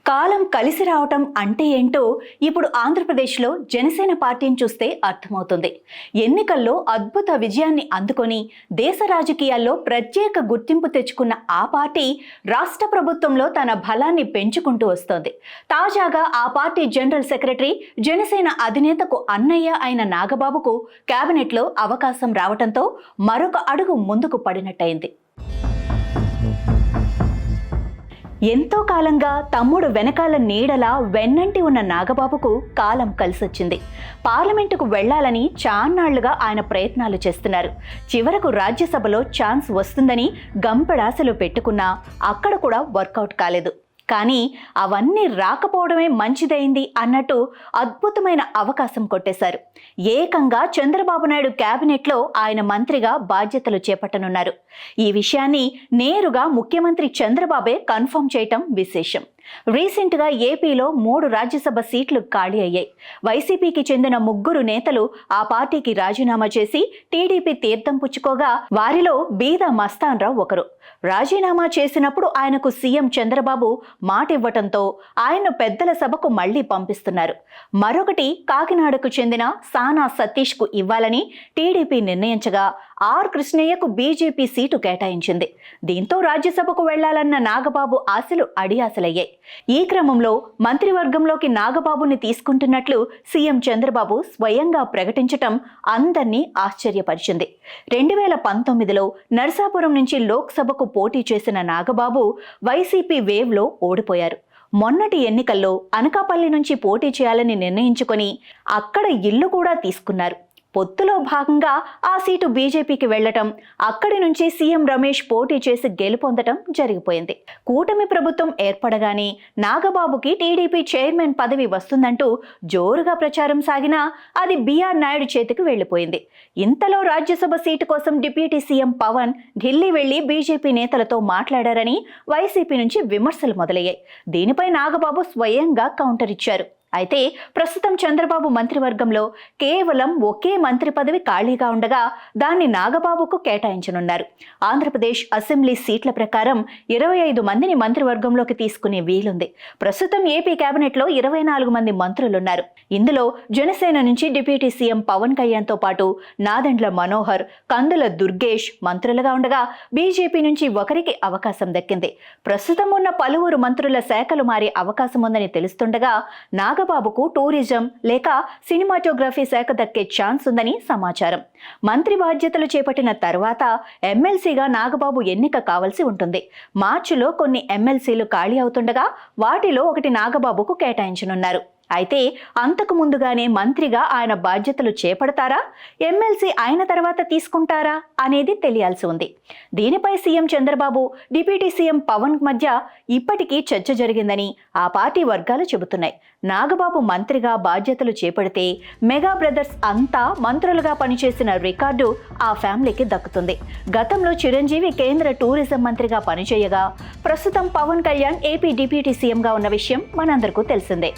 కాలం కలిసి రావటం అంటే ఏంటో ఇప్పుడు ఆంధ్రప్రదేశ్లో జనసేన పార్టీని చూస్తే అర్థమవుతుంది. ఎన్నికల్లో అద్భుత విజయాన్ని అందుకొని దేశ రాజకీయాల్లో ప్రత్యేక గుర్తింపు తెచ్చుకున్న ఆ పార్టీ రాష్ట్ర ప్రభుత్వంలో తన బలాన్ని పెంచుకుంటూ వస్తోంది. తాజాగా ఆ పార్టీ జనరల్ సెక్రటరీ, జనసేన అధినేతకు అన్నయ్య అయిన నాగబాబుకు కేబినెట్లో అవకాశం రావడంతో మరొక అడుగు ముందుకు పడినట్టయింది. ఎంతో కాలంగా తమ్ముడు వెనకాల నీడలా వెన్నంటి ఉన్న నాగబాబుకు కాలం కలిసొచ్చింది. పార్లమెంటుకు వెళ్లాలని చాన్నాళ్లుగా ఆయన ప్రయత్నాలు చేస్తున్నారు. చివరకు రాజ్యసభలో ఛాన్స్ వస్తుందని గంపెడాశలు పెట్టుకున్నా అక్కడ కూడా వర్కౌట్ కాలేదు. కానీ అవన్నీ రాకపోవడమే మంచిదైంది అన్నట్టు అద్భుతమైన అవకాశం కొట్టేశారు. ఏకంగా చంద్రబాబు నాయుడు కేబినెట్లో ఆయన మంత్రిగా బాధ్యతలు చేపట్టనున్నారు. ఈ విషయాన్ని నేరుగా ముఖ్యమంత్రి చంద్రబాబే కన్ఫర్మ్ చేయటం విశేషం. రీసెంట్గా ఏపీలో 3 రాజ్యసభ సీట్లు ఖాళీ అయ్యాయి. వైసీపీకి చెందిన 3 నేతలు ఆ పార్టీకి రాజీనామా చేసి టీడీపీ తీర్థం పుచ్చుకోగా వారిలో బీద మస్తాన్ రావు ఒకరు. రాజీనామా చేసినప్పుడు ఆయనకు సీఎం చంద్రబాబు మాట ఇవ్వటంతో ఆయన్ను పెద్దల సభకు మళ్లీ పంపిస్తున్నారు. మరొకటి కాకినాడకు చెందిన సానా సతీష్కు ఇవ్వాలని టీడీపీ నిర్ణయించగా ఆర్ కృష్ణయ్యకు బీజేపీ సీటు కేటాయించింది. దీంతో రాజ్యసభకు వెళ్లాలన్న నాగబాబు ఆశలు అడియాసలయ్యాయి. ఈ క్రమంలో మంత్రివర్గంలోకి నాగబాబుని తీసుకుంటున్నట్లు సీఎం చంద్రబాబు స్వయంగా ప్రకటించటం అందర్నీ ఆశ్చర్యపరిచింది. 2019లో నర్సాపురం నుంచి లోక్సభకు పోటీ చేసిన నాగబాబు వైసీపీ వేవ్లో ఓడిపోయారు. మొన్నటి ఎన్నికల్లో అనకాపల్లి నుంచి పోటీ చేయాలని నిర్ణయించుకొని అక్కడ ఇల్లు కూడా తీసుకున్నారు. పొత్తులో భాగంగా ఆ సీటు బీజేపీకి వెళ్లటం, అక్కడి నుంచి సీఎం రమేష్ పోటీ చేసి గెలుపొందటం జరిగిపోయింది. కూటమి ప్రభుత్వం ఏర్పడగానే నాగబాబుకి టీడీపీ చైర్మన్ పదవి వస్తుందంటూ జోరుగా ప్రచారం సాగినా అది బీఆర్ నాయుడు చేతికి వెళ్లిపోయింది. ఇంతలో రాజ్యసభ సీటు కోసం డిప్యూటీ సీఎం పవన్ ఢిల్లీ వెళ్లి బీజేపీ నేతలతో మాట్లాడారని వైసీపీ నుంచి విమర్శలు మొదలయ్యాయి. దీనిపై నాగబాబు స్వయంగా కౌంటర్ ఇచ్చారు. అయితే ప్రస్తుతం చంద్రబాబు మంత్రివర్గంలో కేవలం ఒకే మంత్రి పదవి ఖాళీగా ఉండగా దాన్ని నాగబాబుకు కేటాయించనున్నారు. ఆంధ్రప్రదేశ్ అసెంబ్లీ సీట్ల ప్రకారం 25 మందిని మంత్రివర్గంలోకి తీసుకునే వీలుంది. ప్రస్తుతం ఏపీ కేబినెట్లో 24 మంది మంత్రులున్నారు. ఇందులో జనసేన నుంచి డిప్యూటీ సీఎం పవన్ కళ్యాణ్తో పాటు నాదెండ్ల మనోహర్, కందుల దుర్గేష్ మంత్రులుగా ఉండగా బీజేపీ నుంచి ఒకరికి అవకాశం దక్కింది. ప్రస్తుతం ఉన్న పలువురు మంత్రుల శాఖలు మారే అవకాశం ఉందని తెలుస్తుండగా నాగబాబుకు టూరిజం లేక సినిమాటోగ్రఫీ శాఖ దక్కే ఛాన్స్ ఉందని సమాచారం. మంత్రి బాధ్యతలు చేపట్టిన తర్వాత ఎమ్మెల్సీగా నాగబాబు ఎన్నిక కావాల్సి ఉంటుంది. మార్చిలో కొన్ని ఎమ్మెల్సీలు ఖాళీ అవుతుండగా వాటిలో ఒకటి నాగబాబుకు కేటాయించనున్నారు. అయితే అంతకు ముందుగానే మంత్రిగా ఆయన బాధ్యతలు చేపడతారా, ఎమ్మెల్సీ అయిన తర్వాత తీసుకుంటారా అనేది తెలియాల్సి ఉంది. దీనిపై CM Chandrababu, deputy CM Pawan మధ్య ఇప్పటికీ చర్చ జరిగిందని ఆ పార్టీ వర్గాలు చెబుతున్నాయి. నాగబాబు మంత్రిగా బాధ్యతలు చేపడితే మెగా బ్రదర్స్ అంతా మంత్రులుగా పనిచేసిన రికార్డు ఆ ఫ్యామిలీకి దక్కుతుంది. గతంలో చిరంజీవి కేంద్ర టూరిజం మంత్రిగా పనిచేయగా ప్రస్తుతం పవన్ కళ్యాణ్ ఏపీ డిప్యూటీ సీఎంగా ఉన్న విషయం మనందరికీ తెలిసిందే.